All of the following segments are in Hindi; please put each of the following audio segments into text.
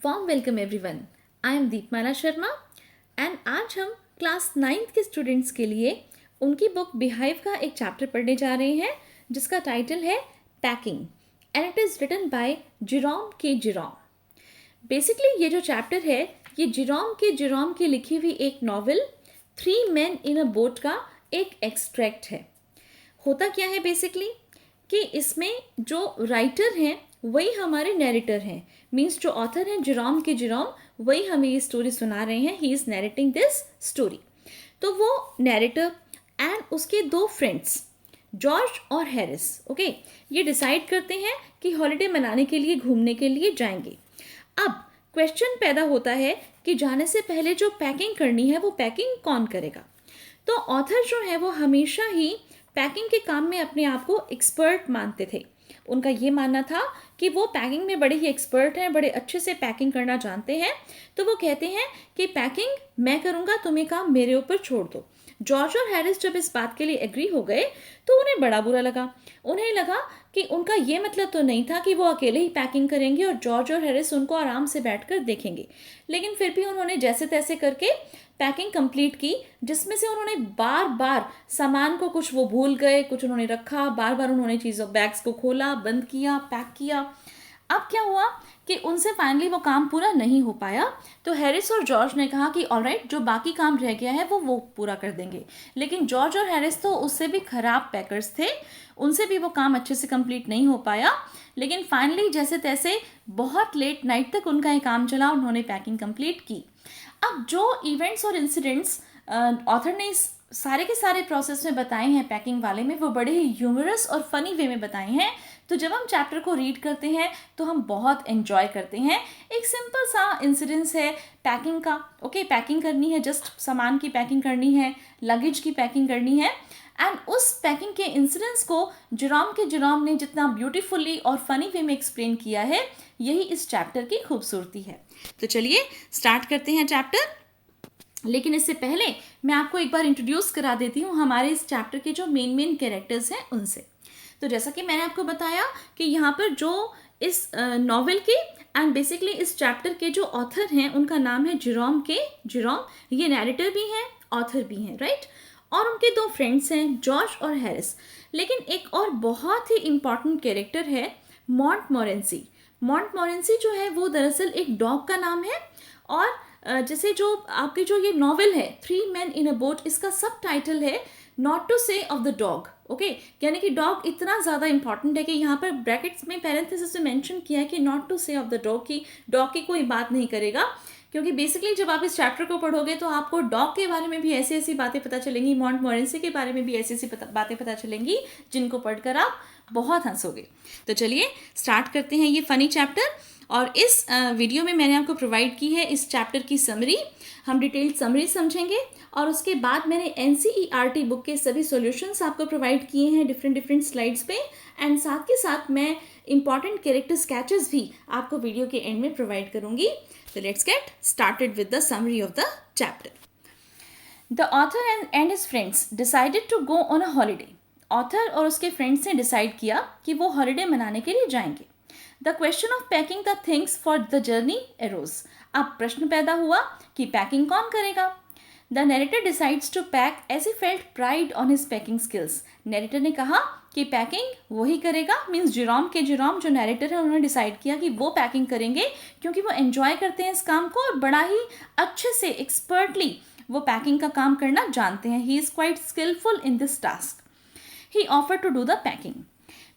Warm welcome everyone. I am Deepmala Sharma and आज हम क्लास 9th के स्टूडेंट्स के लिए उनकी बुक बिहाइव का एक चैप्टर पढ़ने जा रहे हैं जिसका टाइटल है packing and it is written by Jerome K Jerome. Basically ये जो चैप्टर है ये जेरोम की लिखी हुई एक novel 3 Men in a Boat का एक एक्सट्रैक्ट है। होता क्या है बेसिकली कि इसमें जो राइटर हैं वही हमारे नैरेटर हैं, मीन्स जो ऑथर हैं जेरोम के जेरोम वही हमें ये स्टोरी सुना रहे हैं। He is narrating this story. तो वो नैरेटर एंड उसके दो फ्रेंड्स जॉर्ज और हैरिस ये डिसाइड करते हैं कि हॉलिडे मनाने के लिए घूमने के लिए जाएंगे। अब क्वेश्चन पैदा होता है कि जाने से पहले जो पैकिंग करनी है वो पैकिंग कौन करेगा। तो ऑथर जो है वो हमेशा ही पैकिंग के काम में अपने आप को एक्सपर्ट मानते थे। उनका ये मानना था कि वो पैकिंग में बड़े ही एक्सपर्ट हैं, बड़े अच्छे से पैकिंग करना जानते हैं। तो वो कहते हैं कि पैकिंग मैं करूँगा, तुम्हें काम मेरे ऊपर छोड़ दो। जॉर्ज और हैरिस जब इस बात के लिए एग्री हो गए तो उन्हें बड़ा बुरा लगा। उन्हें लगा कि उनका ये मतलब तो नहीं था कि वो अकेले ही पैकिंग करेंगे और जॉर्ज और हैरिस उनको आराम से बैठकर देखेंगे। लेकिन फिर भी उन्होंने जैसे तैसे करके पैकिंग कंप्लीट की, जिसमें से उन्होंने बार बार सामान को कुछ वो भूल गए, कुछ उन्होंने रखा, बार बार उन्होंने चीज़ों बैग्स को खोला, बंद किया, पैक किया। अब क्या हुआ कि उनसे फाइनली वो काम पूरा नहीं हो पाया। तो हैरिस और जॉर्ज ने कहा कि ऑलराइट, जो बाकी काम रह गया है वो पूरा कर देंगे। लेकिन जॉर्ज और हैरिस तो उससे भी खराब पैकर्स थे, उनसे भी वो काम अच्छे से कंप्लीट नहीं हो पाया। लेकिन फाइनली जैसे तैसे बहुत लेट नाइट तक उनका ये काम चला, उन्होंने पैकिंग कंप्लीट की। अब जो इवेंट्स और इंसिडेंट्स ऑथर ने इस सारे के सारे प्रोसेस में बताए हैं पैकिंग वाले में, वो बड़े ही ह्यूमरस और फनी वे में बताए हैं। तो जब हम चैप्टर को रीड करते हैं तो हम बहुत एंजॉय करते हैं। एक सिंपल सा इंसिडेंस है पैकिंग का। पैकिंग करनी है, जस्ट सामान की पैकिंग करनी है, लगेज की पैकिंग करनी है। एंड उस पैकिंग के इंसिडेंस को जेरोम ने जितना ब्यूटीफुली और फनी वे में एक्सप्लेन किया है, यही इस चैप्टर की खूबसूरती है। तो चलिए स्टार्ट करते हैं चैप्टर। लेकिन इससे पहले मैं आपको एक बार इंट्रोड्यूस करा देती हूँ हमारे इस चैप्टर के जो मेन कैरेक्टर्स हैं उनसे। तो जैसा कि मैंने आपको बताया कि यहाँ पर जो इस नॉवेल के एंड बेसिकली इस चैप्टर के जो ऑथर हैं उनका नाम है जेरोम के जेरोम। ये नैरेटर भी हैं, ऑथर भी हैं, राइट। और उनके दो फ्रेंड्स हैं जॉर्ज और हैरिस। लेकिन एक और बहुत ही इम्पॉर्टेंट कैरेक्टर है मॉन्टमोरेंसी। मॉन्टमोरेंसी जो है वो दरअसल एक डॉग का नाम है। और जैसे जो आपकी जो ये नॉवेल है 3 Men in a Boat, इसका सब टाइटल है नॉट टू से ऑफ द डॉग। यानी कि डॉग इतना ज़्यादा इंपॉर्टेंट है कि यहाँ पर ब्रैकेट्स में पैरेंथेसिस में मेंशन किया है कि नॉट टू से ऑफ द डॉग, की डॉग की कोई बात नहीं करेगा। क्योंकि बेसिकली जब आप इस चैप्टर को पढ़ोगे तो आपको डॉग के बारे में भी ऐसी ऐसी बातें पता चलेंगी, मॉन्टमोरेंसी के बारे में भी ऐसी ऐसी बातें पता चलेंगी जिनको पढ़कर आप बहुत हंसोगे। तो चलिए स्टार्ट करते हैं ये फनी चैप्टर। और इस वीडियो में मैंने आपको प्रोवाइड की है इस चैप्टर की समरी। हम डिटेल्ड समरी समझेंगे और उसके बाद मैंने NCERT बुक के सभी सॉल्यूशंस आपको प्रोवाइड किए हैं डिफरेंट स्लाइड्स पे। एंड साथ के साथ मैं इंपॉर्टेंट कैरेक्टर स्केचेस भी आपको वीडियो के एंड में प्रोवाइड करूंगी। तो let's get started with the summary of the chapter. The author and his friends decided to go on a holiday. Author और उसके फ्रेंड्स ने डिसाइड किया कि वो हॉलीडे मनाने के लिए जाएंगे। The question of packing the things for the journey arose. अब प्रश्न पैदा हुआ कि पैकिंग कौन करेगा। The narrator decides to pack as he felt pride on his packing skills. Narrator ने कहा कि पैकिंग वही करेगा, मीन्स जेरोम के जेरोम जो नैरेटर है उन्होंने डिसाइड किया कि वो पैकिंग करेंगे क्योंकि वो एंजॉय करते हैं इस काम को और बड़ा ही अच्छे से एक्सपर्टली वो पैकिंग का काम करना जानते हैं। He is quite skilful in this task. He offer to do the packing.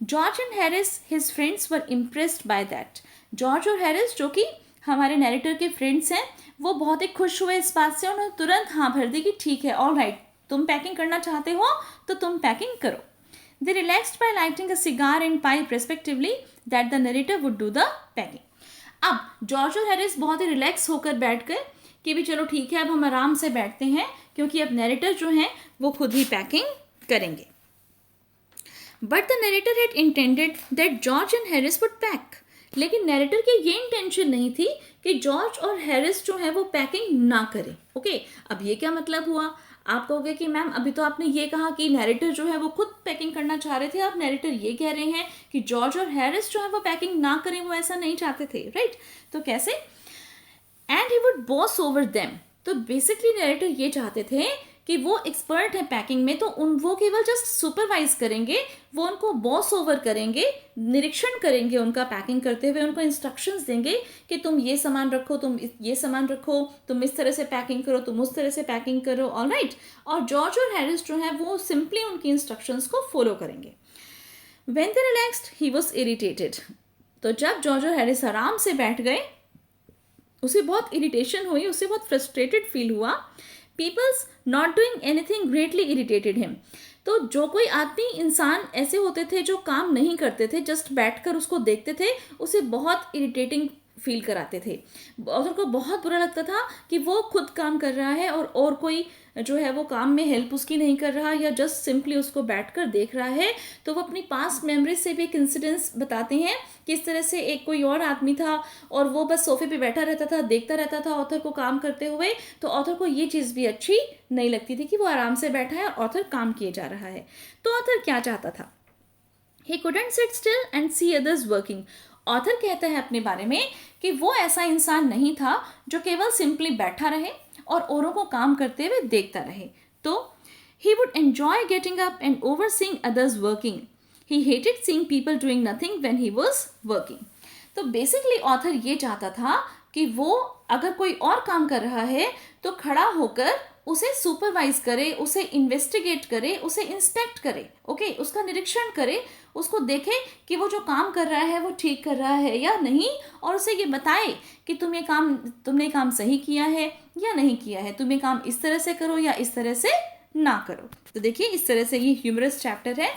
George and Harris his friends were impressed by that. George और हैरिस जो कि हमारे नैरेटर के फ्रेंड्स हैं वो बहुत ही खुश हुए इस बात से। उन्होंने तुरंत हाँ भर दी कि ठीक है, ऑल राइट, तुम पैकिंग करना चाहते हो तो तुम पैकिंग करो। They relaxed by lighting a cigar and pipe respectively that the narrator would do the packing. अब जॉर्ज और हैरिस बहुत ही रिलैक्स होकर बैठ गए कि भी चलो ठीक है, अब हम आराम से बैठते हैं क्योंकि अब नैरेटर जो हैं वो खुद ही पैकिंग करेंगे। But the narrator had intended that George and Harris would pack. लेकिन नैरेटर की ये इंटेंशन नहीं थी कि जॉर्ज और हैरिस जो है वो पैकिंग ना करें। अब ये क्या मतलब हुआ। आप कहोगे कि मैम अभी तो आपने ये कहा कि नैरेटर जो है वो खुद पैकिंग करना चाह रहे थे, आप नैरेटर ये कह रहे हैं कि जॉर्ज और हैरिस जो है वो पैकिंग ना करें, वो ऐसा नहीं चाहते थे, राइट। तो कैसे। And he would boss over them. तो बेसिकली नरेटर ये चाहते थे कि वो एक्सपर्ट है पैकिंग में, तो वो केवल जस्ट सुपरवाइज करेंगे, वो उनको बॉस ओवर करेंगे, निरीक्षण करेंगे उनका पैकिंग करते हुए, उनको इंस्ट्रक्शंस देंगे कि तुम ये सामान रखो, तुम ये सामान रखो, तुम इस तरह से पैकिंग करो, तुम उस तरह से पैकिंग करो, ऑलराइट। और जॉर्ज और हैरिस जो है वो सिंपली उनकी इंस्ट्रक्शंस को फॉलो करेंगे। When they relaxed he was irritated. तो जब जॉर्ज और हैरिस आराम से बैठ गए, उसे बहुत इरिटेशन हुई, उसे बहुत फ्रस्ट्रेटेड फील हुआ। Peoples not doing anything greatly irritated him. तो जो कोई आदमी, इंसान ऐसे होते थे जो काम नहीं करते थे, जस्ट बैठकर उसको देखते थे, उसे बहुत इरिटेटिंग फील कराते थे। और उनको बहुत बुरा लगता था कि वो खुद काम कर रहा है और कोई जो है वो काम में हेल्प उसकी नहीं कर रहा, या जस्ट सिंपली उसको बैठकर देख रहा है। तो वो अपनी पास्ट मेमोरीज से भी एक इंसिडेंस बताते हैं कि इस तरह से एक कोई और आदमी था और वो बस सोफे पे बैठा रहता था, देखता रहता था ऑथर को काम करते हुए। तो ऑथर को ये चीज़ भी अच्छी नहीं लगती थी कि वो आराम से बैठा है और ऑथर काम किए जा रहा है। तो ऑथर क्या चाहता था? He couldn't sit still and see others working. Author कहता है अपने बारे में कि वो ऐसा इंसान नहीं था जो केवल सिंपली बैठा रहे और औरों को काम करते हुए देखता रहे। तो he would enjoy getting up and overseeing others working. He hated seeing people doing nothing when he was working. तो बेसिकली ऑथर ये चाहता था कि वो अगर कोई और काम कर रहा है तो खड़ा होकर उसे सुपरवाइज करे, उसे इन्वेस्टिगेट करे, उसे इंस्पेक्ट करे, ओके, उसका निरीक्षण करे, उसको देखे कि वो जो काम कर रहा है वो ठीक कर रहा है या नहीं, और उसे ये बताए कि तुमने काम सही किया है या नहीं किया है, तुम ये काम इस तरह से करो या इस तरह से ना करो। तो देखिए इस तरह से ये ह्यूमरस चैप्टर है।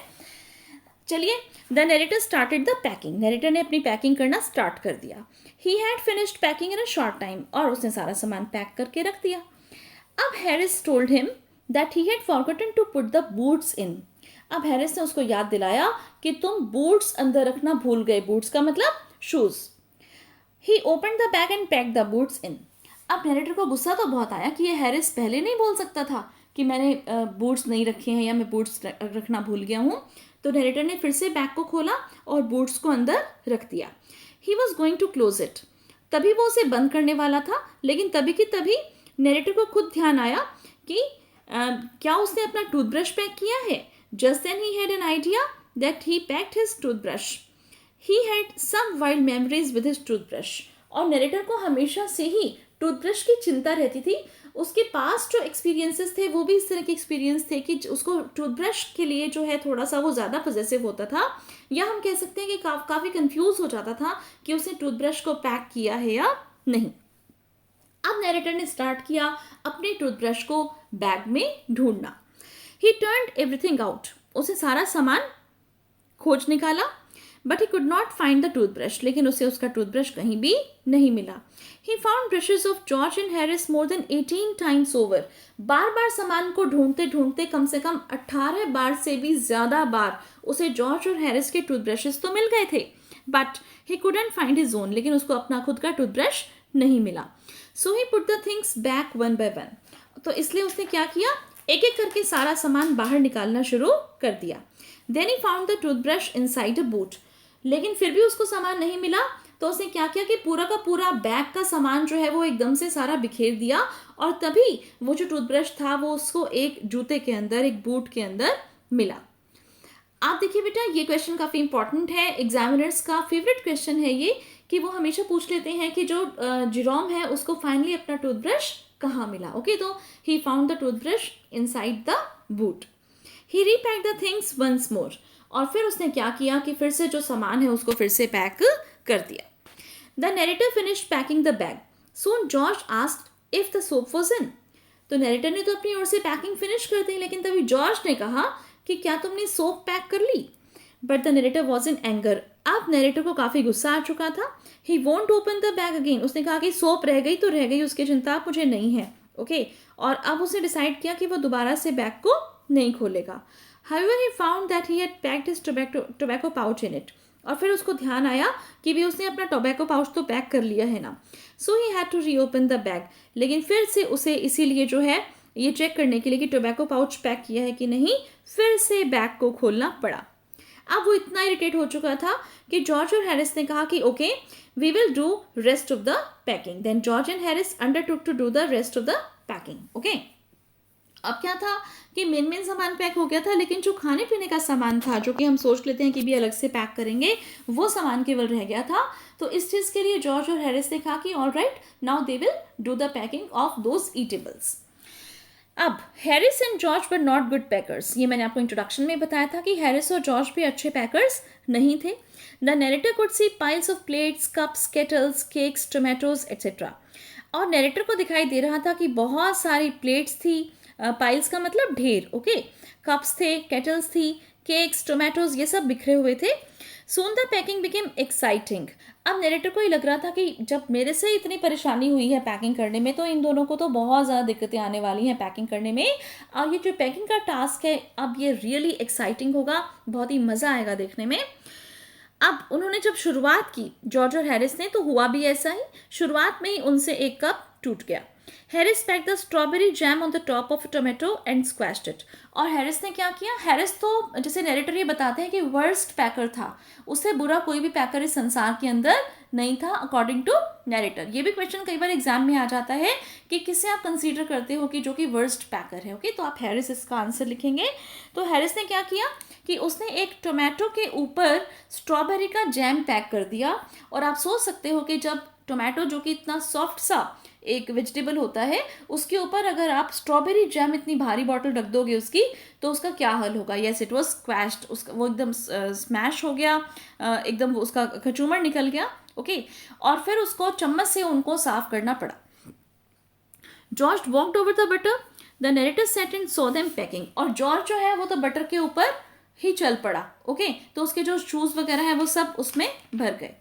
चलिए, the narrator started the packing. Narrator ने अपनी पैकिंग करना स्टार्ट कर दिया। He had finished packing in a short time. और उसने सारा सामान पैक करके रख दिया। अब Harris told him that he had forgotten to put the boots in. अब हैरिस ने उसको याद दिलाया कि तुम बूट्स अंदर रखना भूल गए। बूट्स का मतलब shoes. He open the bag and pack the boots in. अब नरेटर को गुस्सा तो बहुत आया कि ये हैरिस पहले नहीं बोल सकता था कि मैंने बूट्स नहीं रखे हैं या मैं बूट्स रखना भूल गया हूँ। तो नरेटर ने फिर से बैग को खोला और बूट्स को अंदर रख दिया। He was going to close it. तभी वो उसे बंद करने वाला था, लेकिन तभी की तभी नरेटर को खुद ध्यान आया कि क्या उसने अपना टूथब्रश पैक किया है। Just then he had an idea that he packed his toothbrush. He had some wild memories with his toothbrush. और नरेटर को हमेशा से ही टूथब्रश की चिंता रहती थी। उसके पास जो एक्सपीरियंसेस थे वो भी इस तरह के एक्सपीरियंस थे कि उसको टूथब्रश के लिए जो है थोड़ा सा वो ज़्यादा पॉजेसिव होता था, या हम कह सकते हैं कि काफ़ी कंफ्यूज हो जाता था कि उसने टूथब्रश को पैक किया है या नहीं। अब नरेटर ने स्टार्ट किया अपने टूथब्रश को बैग में ढूंढना। He turned everything out. उसे सारा सामान खोज निकाला, but he could not find the toothbrush. लेकिन उसे उसका टूथब्रश कहीं भी नहीं मिला। He found brushes of George and Harris more than 18 times over. बार बार सामान को ढूंढते ढूंढते कम से कम 18 बार से भी ज्यादा बार उसे जॉर्ज और हैरिस के टूथब्रशेस तो मिल गए थे, but he couldn't find his own. लेकिन उसको अपना खुद का टूथब्रश नहीं मिला। So he put the things back one by one. तो इसलिए उसने क्या किया, एक एक करके सारा सामान बाहर निकालना शुरू कर दिया। Then he found the toothbrush inside a boot. लेकिन फिर भी उसको सामान नहीं मिला। तो उसने क्या किया कि पूरा का पूरा बैग का सामान जो है वो एकदम से सारा बिखेर दिया, और तभी वो जो टूथब्रश था वो उसको एक जूते के अंदर, एक बूट के अंदर मिला। आप देखिए बेटा, ये क्वेश्चन काफ़ी इंपॉर्टेंट है। एग्जामिनर्स का फेवरेट क्वेश्चन है ये, कि वो हमेशा पूछ लेते हैं कि जो जिरोम है उसको फाइनली अपना टूथब्रश कहाँ मिला। ओके, तो he found the toothbrush inside the boot. He repack the things once more. और फिर उसने क्या किया कि फिर से जो सामान है उसको फिर से पैक कर दिया। The narrator finished packing the bag. Soon George asked if the soap was in. तो नरेटर ने तो अपनी ओर से पैकिंग फिनिश कर दी, लेकिन तभी जॉर्ज ने कहा कि क्या तुमने सोप पैक कर ली। But the narrator was in anger. अब नरेटर को काफ़ी गुस्सा आ चुका था। He won't open the bag again. उसने कहा कि सोप रह गई तो रह गई, उसकी चिंता मुझे नहीं है। ओके, और अब उसने डिसाइड किया कि वो दोबारा से बैग को नहीं खोलेगा। However, he found that he had packed his tobacco pouch in it. और फिर उसको ध्यान आया कि भी उसने अपना टोबैको पाउच तो पैक कर लिया है ना। So he had to reopen the bag. लेकिन फिर से उसे इसीलिए जो है ये चेक करने के लिए कि टोबैको पाउच पैक किया है कि नहीं, फिर से बैग को खोलना पड़ा। अब वो इतना इरिटेट हो चुका था कि जॉर्ज और हैरिस ने कहा कि okay we will do rest of the packing. Then George and Harris undertook to do the rest of the packing. Okay, अब क्या था कि मेन सामान पैक हो गया था, लेकिन जो खाने पीने का सामान था जो कि हम सोच लेते हैं कि भी अलग से पैक करेंगे, वो सामान केवल रह गया था. तो इस चीज़ के लिए जॉर्ज और हैरिस ने कहा कि all right now they will do the packing of those eatables. अब Harris and George were not good packers. ये मैंने आपको इंट्रोडक्शन में बताया था कि हैरिस और जॉर्ज भी अच्छे पैकर्स नहीं थे. The narrator could see piles of plates, cups, kettles, cakes, tomatoes etcetera. और नैरेटर को दिखाई दे रहा था कि बहुत सारी प्लेट्स थी, पाइल्स का मतलब ढेर, ओके, कप्स थे, केटल्स थी, केक्स, टोमेटोज, ये सब बिखरे हुए थे. Soon the packing became exciting. अब नैरेटर को ये लग रहा था कि जब मेरे से इतनी परेशानी हुई है पैकिंग करने में, तो इन दोनों को तो बहुत ज़्यादा दिक्कतें आने वाली हैं पैकिंग करने में. और ये जो पैकिंग का टास्क है अब ये रियली एक्साइटिंग होगा, बहुत ही मज़ा आएगा देखने में. अब उन्होंने जब शुरुआत की जॉर्ज और हैरिस ने, तो हुआ भी ऐसा ही. शुरुआत में ही उनसे एक कप टूट गया. Harris packed the strawberry jam on the top of tomato and squashed it. और हैरिस ने क्या किया, हैरिस तो जैसे नैरेटर ये बताते हैं कि वर्स्ट पैकर था, उससे बुरा कोई भी पैकर इस संसार के अंदर नहीं था अकॉर्डिंग टू नैरेटर. ये भी क्वेश्चन कई बार एग्जाम में आ जाता है कि किसे आप कंसीडर करते हो कि जो कि वर्स्ट पैकर है. ओके, तो आप हैरिस इसका आंसर लिखेंगे. तो हैरिस ने क्या किया कि उसने एक टोमेटो के ऊपर स्ट्रॉबेरी का जैम पैक कर दिया. और आप सोच सकते हो कि जब टोमेटो जो कि इतना सॉफ्ट सा एक वेजिटेबल होता है, उसके ऊपर अगर आप स्ट्रॉबेरी जैम इतनी भारी बॉटल रख दोगे उसकी, तो उसका क्या हल होगा. येस, इट वाज स्क्वैश्ड, उसका वो एकदम स्मैश हो गया, एकदम उसका कचूमर निकल गया. ओके, और फिर उसको चम्मच से उनको साफ करना पड़ा. George walked over the butter. The narrator sat and saw them packing. और जॉर्ज जो है वो तो बटर के ऊपर ही चल पड़ा. ओके, तो उसके जो शूज वगैरह है वो सब उसमें भर गए.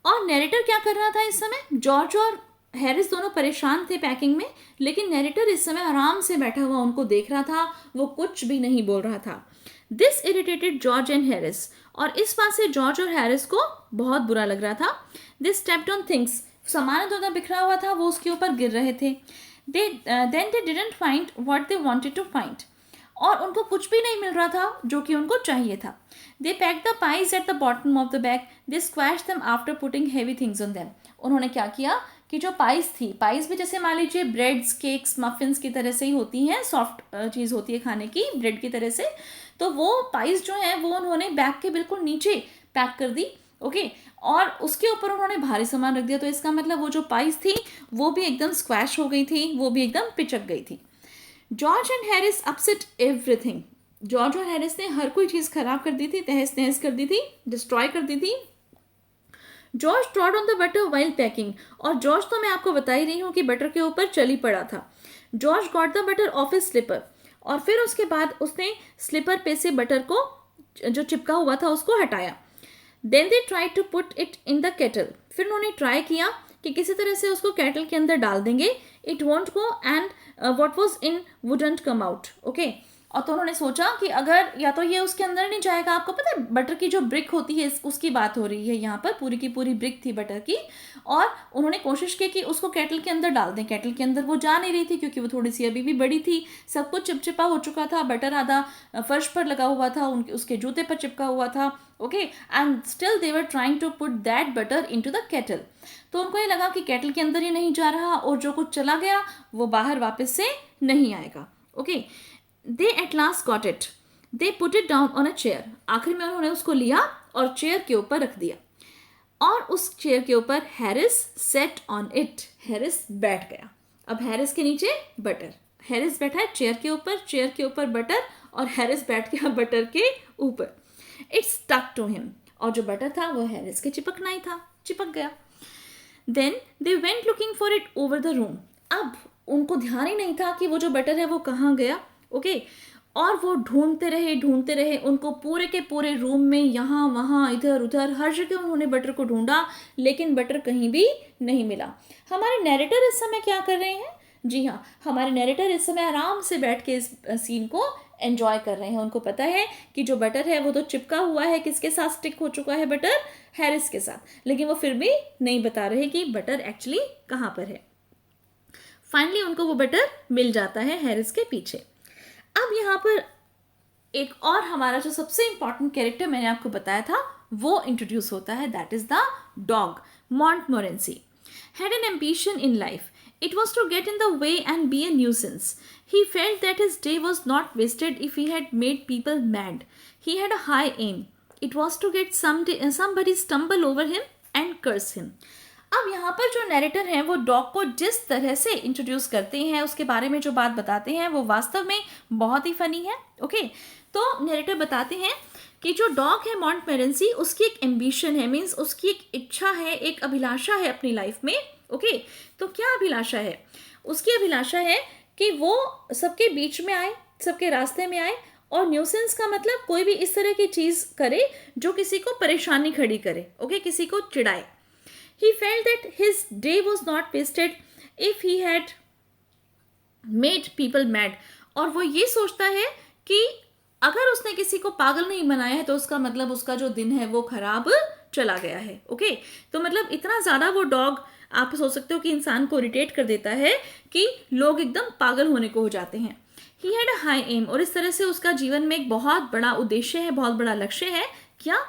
और नैरेटर क्या कर रहा था इस समय, जॉर्ज और हैरिस दोनों परेशान थे पैकिंग में, लेकिन नैरेटर इस समय आराम से बैठा हुआ उनको देख रहा था, वो कुछ भी नहीं बोल रहा था. This irritated George and Harris. और इस बात से जॉर्ज और हैरिस को बहुत बुरा लग रहा था. This stepped on things. सामान दोनों बिखरा हुआ था, वो उसके ऊपर गिर रहे थे. Then they didn't find what they wanted to find. और उनको कुछ भी नहीं मिल रहा था जो कि उनको चाहिए था. They packed the pies at the bottom of the bag. They squashed them after putting heavy things on them. उन्होंने क्या किया कि जो पाइज थी, पाइज भी जैसे मान लीजिए ब्रेड्स, केक्स, मफिन्स की तरह से ही होती हैं, सॉफ्ट चीज़ होती है खाने की, ब्रेड की तरह से. तो वो पाइज जो है वो उन्होंने बैग के बिल्कुल नीचे पैक कर दी. ओके, और उसके ऊपर उन्होंने भारी सामान रख दिया. तो इसका मतलब वो जो पाइज थी वो भी एकदम स्क्वैश हो गई थी, वो भी एकदम पिचक गई थी. George and Harris upset everything. George और हैरिस ने हर कोई चीज़ खराब कर दी थी, तहस नहस कर दी थी, डिस्ट्रॉय कर दी थी. George ट्रॉड on the butter while packing. और जॉर्ज तो मैं आपको बता ही रही हूँ कि बटर के ऊपर चल ही पड़ा था. George got the butter of his slipper. और फिर उसके बाद उसने स्लीपर पे से बटर को जो चिपका हुआ था उसको हटाया. Then they try to put it in the kettle. फिर उन्होंने ट्राई किया कि किसी तरह से उसको केटल के अंदर डाल देंगे. It won't go and what was in wouldn't come out. Okay, और तो उन्होंने सोचा कि अगर या तो ये उसके अंदर नहीं जाएगा. आपको पता है बटर की जो ब्रिक होती है उसकी बात हो रही है यहाँ पर, पूरी की पूरी ब्रिक थी बटर की. और उन्होंने कोशिश की कि उसको केटल के अंदर डाल दें. केटल के अंदर वो जा नहीं रही थी क्योंकि वो थोड़ी सी अभी भी बड़ी थी, सब कुछ चिपचिपा हो चुका था, बटर आधा फर्श पर लगा हुआ था, उनके उसके जूते पर चिपका हुआ था. Okay, and still they were trying to put that butter into the kettle. तो उनको ये लगा कि केटल के अंदर ही नहीं जा रहा और जो कुछ चला गया वो बाहर वापस से नहीं आएगा. Okay, they at last got it. They put it down on a chair. आखिर में उन्होंने उसको लिया और चेयर के ऊपर रख दिया. और उस चेयर के ऊपर Harris set on it. Harris बैठ गया. अब हैरिस के नीचे बटर, हैरिस बैठा है चेयर के ऊपर, चेयर के ऊपर बटर, और हैरिस बैठ गया बटर के ऊपर. It stuck to him. और जो बटर था वो हैरिस के चिपकना ही था, चिपक गया. Then they went looking for it over the room. अब उनको ध्यान ही नहीं था कि वो जो बटर है वो कहाँ गया. ओके, और वो ढूंढते रहे. उनको पूरे के पूरे रूम में, यहाँ वहाँ इधर उधर हर जगह उन्होंने बटर को ढूंढा, लेकिन बटर कहीं भी नहीं मिला. हमारे नैरेटर इस समय क्या कर रहे हैं? जी हाँ, हमारे नैरेटर इस समय आराम से बैठ के इस सीन को एंजॉय कर रहे हैं. उनको पता है कि जो बटर है वो तो चिपका हुआ है, किसके साथ स्टिक हो चुका है बटर? हैरिस के साथ. लेकिन वो फिर भी नहीं बता रहे कि बटर एक्चुअली कहाँ पर है. फाइनली उनको वो बटर मिल जाता है हैरिस के पीछे. अब यहाँ पर एक और हमारा जो सबसे इंपॉर्टेंट कैरेक्टर मैंने आपको बताया था वो इंट्रोड्यूस होता है, that is the dog मॉन्टमोरेंसी. Had an ambition in life. It was to get in the way and be a nuisance. He felt that his day was not wasted if he had made people mad. He had a high aim. It was to get somebody stumble over him and curse him. अब यहाँ पर जो नैरेटर हैं वो डॉग को जिस तरह से इंट्रोड्यूस करते हैं, उसके बारे में जो बात बताते हैं वो वास्तव में बहुत ही फनी है. ओके, तो नैरेटर बताते हैं कि जो डॉग है मॉन्टमोरेंसी, उसकी एक एम्बिशन है, मीन्स उसकी एक इच्छा है, एक अभिलाषा है अपनी लाइफ में. ओके, तो क्या अभिलाषा है? उसकी अभिलाषा है कि वो सबके बीच में आए, सबके रास्ते में आए, और न्यूसेंस का मतलब कोई भी इस तरह की चीज़ करे जो किसी को परेशानी खड़ी करे. ओके, किसी को चिढ़ाए. He felt that his day was not wasted if he had made people mad. और वो ये सोचता है कि अगर उसने किसी को पागल नहीं बनाया है तो उसका मतलब उसका जो दिन है वो खराब चला गया है. ओके, तो मतलब इतना ज़्यादा वो डॉग, आप सोच सकते हो कि इंसान को इरिटेट कर देता है कि लोग एकदम पागल होने को हो जाते हैं. He had a high aim. और इस तरह से उसका जीवन में एक बहुत बड़ा उद्देश्य है, बहुत बड़ा लक्ष्य है. क्या?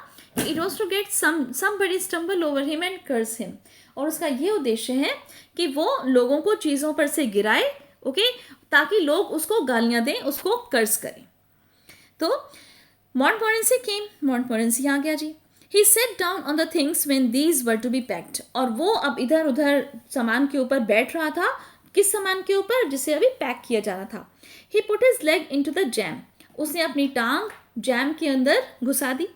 It was to get somebody stumble over him and curse him. और उसका ये उद्देश्य है कि वो लोगों को चीज़ों पर से गिराए, ओके, ताकि लोग उसको गालियाँ दें, उसको कर्स करें. तो मॉन्टमोरेंसी आ गया जी. He sat down on the things when these were to be packed. और वो अब इधर उधर सामान के ऊपर बैठ रहा था. किस सामान के ऊपर? जिसे अभी पैक किया जाना था. He put his leg into the jam. उसने अपनी टांग जैम के अंदर घुसा दी.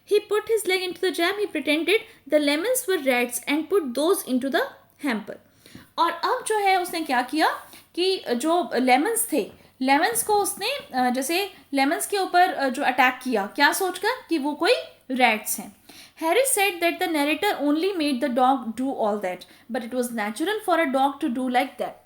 He put his leg into the jam. He pretended the lemons were rats and put those into the hamper. और अब जो है उसने क्या किया कि जो लेमन्स थे, लेमन्स को उसने जैसे लेमन्स के ऊपर जो अटैक किया, क्या सोचकर कि वो कोई रैट्स हैं. Harris said that the narrator only made the dog do all that, but it was natural for a dog to do like that.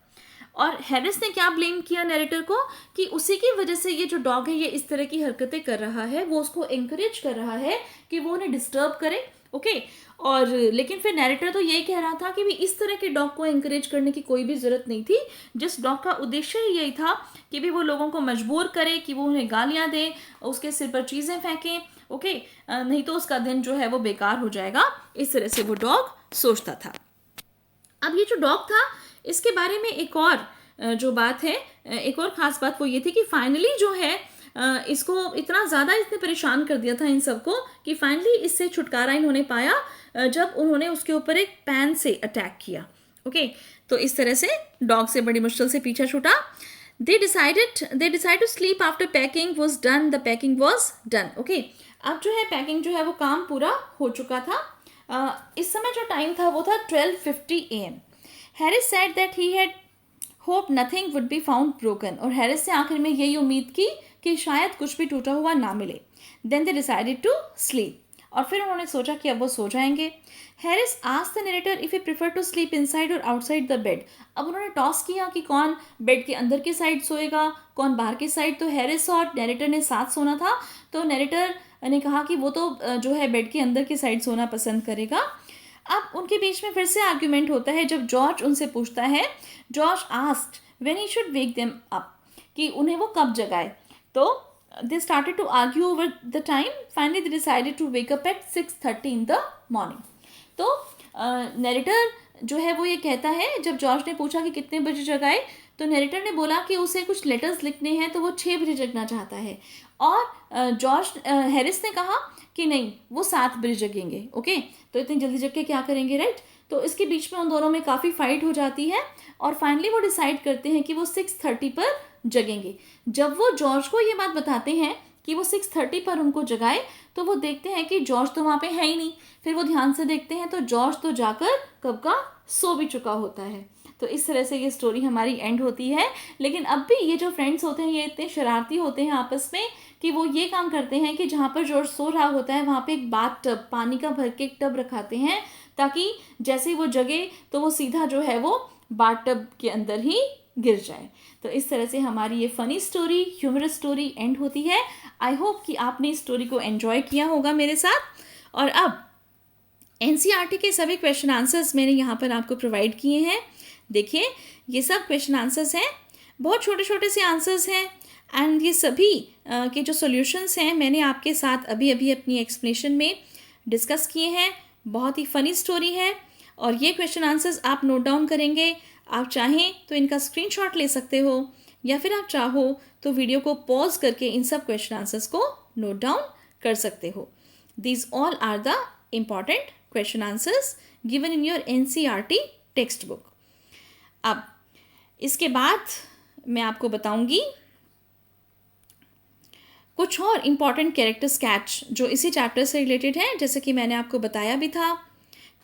और हैरिस ने क्या ब्लेम किया नैरेटर को कि उसी की वजह से ये जो डॉग है ये इस तरह की हरकतें कर रहा है, वो उसको एंकरेज कर रहा है कि वो उन्हें डिस्टर्ब करे. ओके, और लेकिन फिर नैरेटर तो ये कह रहा था कि भी इस तरह के डॉग को एंकरेज करने की कोई भी ज़रूरत नहीं थी. जिस डॉग का उद्देश्य यही था कि भी वो लोगों को मजबूर करे कि वो उन्हें गालियाँ दें, उसके सिर पर चीज़ें फेंकें. ओके, नहीं तो उसका दिन जो है वो बेकार हो जाएगा. इस तरह से वो डॉग सोचता था. अब ये जो डॉग था इसके बारे में एक और जो बात है, एक और ख़ास बात वो ये थी कि फाइनली जो है इसको इतना ज़्यादा इसने परेशान कर दिया था इन सबको कि फाइनली इससे छुटकारा इन्होंने पाया जब उन्होंने उसके ऊपर एक पैन से अटैक किया. ओके, तो इस तरह से डॉग से बड़ी मुश्किल से पीछा छूटा. They decided to sleep after packing was done. The packing was done. Okay, अब जो है पैकिंग जो है वो काम पूरा हो चुका था. इस समय जो टाइम था वो था 12:50 AM. Harris said that he had hoped nothing would be found broken. और हैरिस ने आखिर में यही उम्मीद की कि शायद कुछ भी टूटा हुआ ना मिले. Then they decided to sleep. और फिर उन्होंने सोचा कि अब वो सो जाएंगे. Harris asked the narrator if he preferred to sleep inside or outside the bed. अब उन्होंने टॉस किया कि कौन बेड के अंदर की साइड सोएगा, कौन बाहर की साइड. तो हैरिस और नैरेटर ने साथ सोना था, तो नैरेटर ने कहा कि वो तो जो है बेड के अंदर की साइड सोना पसंद करेगा. अब उनके बीच में फिर से आर्ग्यूमेंट होता है जब जॉर्ज उनसे पूछता है. George asked when he should wake them up, कि उन्हें वो कब जगाए. तो they started to argue over the time. Finally they decided to wake up at 6:30 in the morning. तो नैरेटर जो है वो ये कहता है, जब जॉर्ज ने पूछा कि कितने बजे जगाए, तो नैरेटर ने बोला कि उसे कुछ लेटर्स लिखने हैं तो वो 6 बजे जगना चाहता है. और हैरिस ने कहा कि नहीं, वो 7 बजे जगेंगे. ओके, तो इतनी जल्दी जग के क्या करेंगे, राइट. तो इसके बीच में उन दोनों में काफ़ी फाइट हो जाती है और फाइनली वो डिसाइड करते हैं कि वो 6:30 पर जगेंगे. जब वो जॉर्ज को ये बात बताते हैं कि वो 6:30 पर उनको जगाए, तो वो देखते हैं कि जॉर्ज तो वहाँ पे है ही नहीं. फिर वो ध्यान से देखते हैं तो जॉर्ज तो जाकर कब का सो भी चुका होता है. तो इस तरह से ये स्टोरी हमारी एंड होती है. लेकिन अब भी ये जो फ्रेंड्स होते हैं ये इतने शरारती होते हैं आपस में कि वो ये काम करते हैं कि जहाँ पर जॉर्ज सो रहा होता है वहाँ पे एक बाथ टब, पानी का भर के एक टब रखाते हैं, ताकि जैसे ही वो जगे तो वो सीधा जो है वो बाथ टब के अंदर ही गिर जाए. तो इस तरह से हमारी ये funny story, humorous story end होती है. आई होप कि आपने इस स्टोरी को एंजॉय किया होगा मेरे साथ. और अब एनसीईआरटी के सभी क्वेश्चन आंसर्स मैंने यहाँ पर आपको प्रोवाइड किए हैं. देखिए, ये सब क्वेश्चन आंसर्स हैं, बहुत छोटे छोटे से आंसर्स हैं. एंड ये सभी के जो सॉल्यूशंस हैं मैंने आपके साथ अभी अभी अपनी एक्सप्लेनेशन में डिस्कस किए हैं. बहुत ही फ़नी स्टोरी है और ये क्वेश्चन आंसर्स आप नोट डाउन करेंगे. आप चाहें तो इनका स्क्रीनशॉट ले सकते हो या फिर आप चाहो तो वीडियो को पॉज करके इन सब क्वेश्चन आंसर्स को नोट डाउन कर सकते हो. These all are the important question answers given in your NCERT textbook. अब इसके बाद मैं आपको बताऊंगी कुछ और इम्पॉर्टेंट कैरेक्टर स्केच जो इसी चैप्टर से रिलेटेड है. जैसे कि मैंने आपको बताया भी था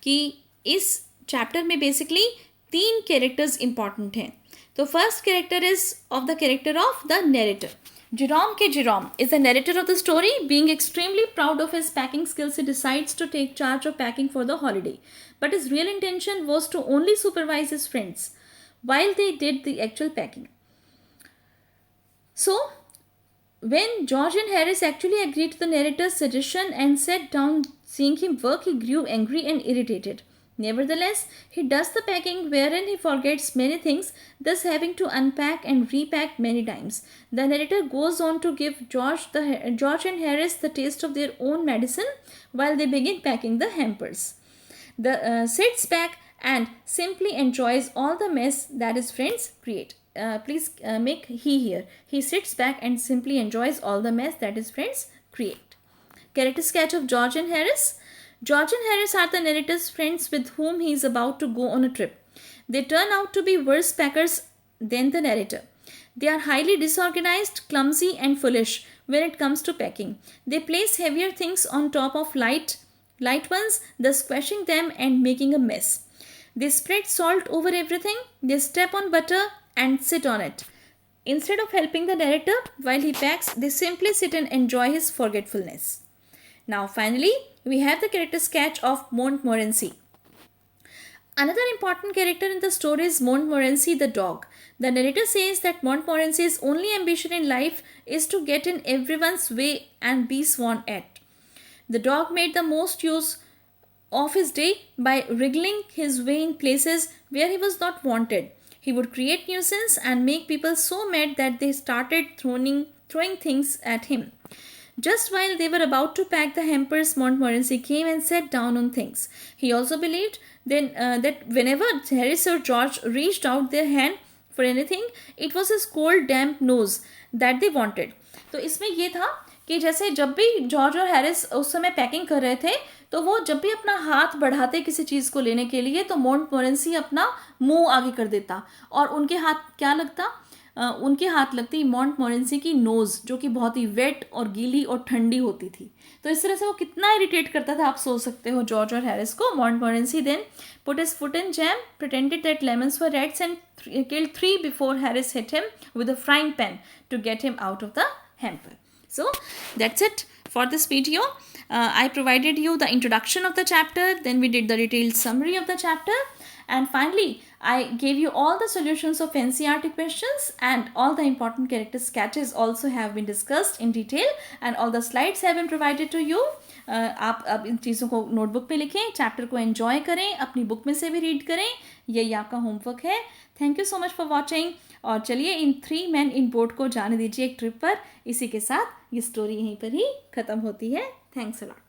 कि इस चैप्टर में बेसिकली 3 कैरेक्टर्स इम्पॉर्टेंट हैं. तो first character is of the character of the narrator. Jerome K. Jerome is the narrator of the story. Being extremely proud of his packing skills, he decides to take charge of packing for the holiday. But his real intention was to only supervise his friends while they did the actual packing. So, when George and Harris actually agreed to the narrator's suggestion and sat down seeing him work, he grew angry and irritated. Nevertheless, he does the packing wherein he forgets many things, thus having to unpack and repack many times. The narrator goes on to give George and Harris the taste of their own medicine while they begin packing the hampers. The sits back and simply enjoys all the mess that his friends create. Please make he here. He sits back and simply enjoys all the mess that his friends create. Character sketch of George and Harris. George and Harris are the narrator's friends with whom he is about to go on a trip. They turn out to be worse packers than the narrator. They are highly disorganized, clumsy, and foolish when it comes to packing. They place heavier things on top of light ones, thus squashing them and making a mess. They spread salt over everything. They step on butter and sit on it. Instead of helping the narrator while he packs, they simply sit and enjoy his forgetfulness. Now, finally, we have the character sketch of Montmorency. Another important character in the story is Montmorency the dog. The narrator says that Montmorency's only ambition in life is to get in everyone's way and be sworn at. The dog made the most use of his day by wriggling his way in places where he was not wanted. He would create nuisance and make people so mad that they started throwing things at him. Just while they were about to pack the hampers, Montmorency came and sat down on things. He also believed then that whenever Harris or George reached out their hand for anything, it was his cold, damp nose that they wanted. तो इसमें ये था कि जैसे जब भी जॉर्ज और हैरिस उस समय पैकिंग कर रहे थे तो वो जब भी अपना हाथ बढ़ाते किसी चीज़ को लेने के लिए तो मोंटमोरेंसी अपना मुंह आगे कर देता और उनके हाथ क्या लगता, उनके हाथ लगती मोंटमोरेंसी की नोज़ जो कि बहुत ही वेट और गीली और ठंडी होती थी. तो इस तरह से वो कितना इरिटेट करता था आप सोच सकते हो जॉर्ज और हैरिस को. Montmorency then put his foot in jam, pretended that lemons were rats and killed 3 before Harris hit him with a frying pan to get him out of the hamper. So that's it for this video. I provided you the introduction of the chapter, then we did the detailed summary of the chapter, and finally I gave you all the solutions of NCERT questions, and all the important character sketches also have been discussed in detail, and all the slides have been provided to you. आप अब इन चीज़ों को नोटबुक पे लिखें, चैप्टर को एंजॉय करें, अपनी बुक में से भी रीड करें. यही आपका होमवर्क है. Thank you so much for watching. और चलिए इन 3 men in boat को जाने दीजिए एक ट्रिप पर. इसी के साथ ये स्टोरी यहीं पर ही ख़त्म होती है. Thanks a lot.